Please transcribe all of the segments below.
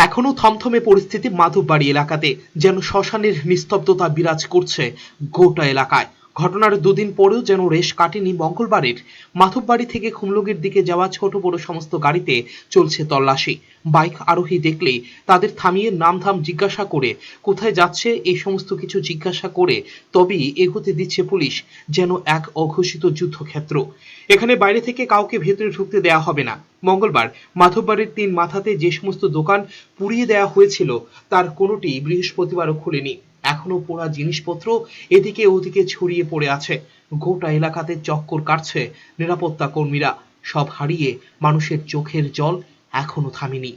এখনো থমথমে পরিস্থিতি মাধববাড়ি এলাকাতে, যেন শ্মশানের নিস্তব্ধতা বিরাজ করছে গোটা এলাকায়। ঘটনার দুদিন পরেও যেন রেশ কাটেনি মঙ্গলবারের। মাধববাড়ি থেকে খুমলুগির দিকে যাওয়া ছোট বড় সমস্ত গাড়িতে চলছে তল্লাশি। বাইক আরোহী দেখলেই তাদের থামিয়ে নামধাম জিজ্ঞাসা করে, কোথায় যাচ্ছে এই সমস্ত কিছু জিজ্ঞাসা করে তবেই এগোতে দিচ্ছে পুলিশ, যেন এক অঘোষিত যুদ্ধক্ষেত্র। এখানে বাইরে থেকে কাউকে ভেতরে ঢুকতে দেয়া হবে না। মঙ্গলবার মাধববাড়ির ৩ মাথাতে যে সমস্ত দোকান পুড়িয়ে দেওয়া হয়েছিল তার কোনোটি বৃহস্পতিবারও খুলেনি। এখনো পোড়া জিনিসপত্র এদিকে ওদিকে ছড়িয়ে পড়ে আছে। গোটা এলাকাতে চক্কর কাটছে নিরাপত্তা কর্মীরা। সব হারিয়ে মানুষের চোখের জল এখনো থামেনি।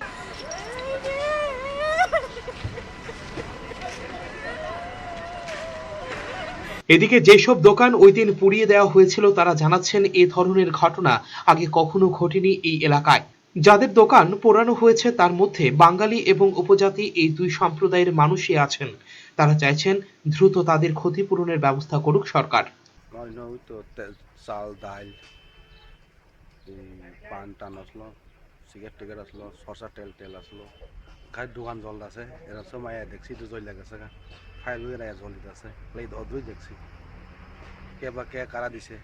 এদিকে যেসব দোকান ওই দিন পুড়িয়ে দেওয়া হয়েছিল তারা জানাচ্ছেন এ ধরনের ঘটনা আগে কখনো ঘটেনি এই এলাকায়। যাদের দোকান পোড়ানো হয়েছে তার মধ্যে বাঙালি এবং উপজাতি এই দুই সম্প্রদায়ের মানুষই আছেন। তারা চাইছেন দ্রুত তাদের ক্ষতিপূরণের ব্যবস্থা করুক সরকার। চাল ডাল পান টান আসলো সিগারেট টিগারেট আসলো সরষা তেল টেল আসলো খাই দোকান জল আছে এরা সময় দেখছি তো জল লাগেছে ফাইল এরা জল দিতে আছে এই অদ্ভুত দেখছি কে বা কে কারা দিছে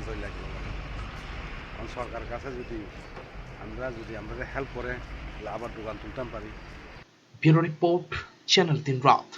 জল লাগলো সরকার কাছে যদি আমরা হেল্প করে আবার দোকান তুলতাম পারি। ব্যুরো রিপোর্ট, চ্যানেল ৩ রাত।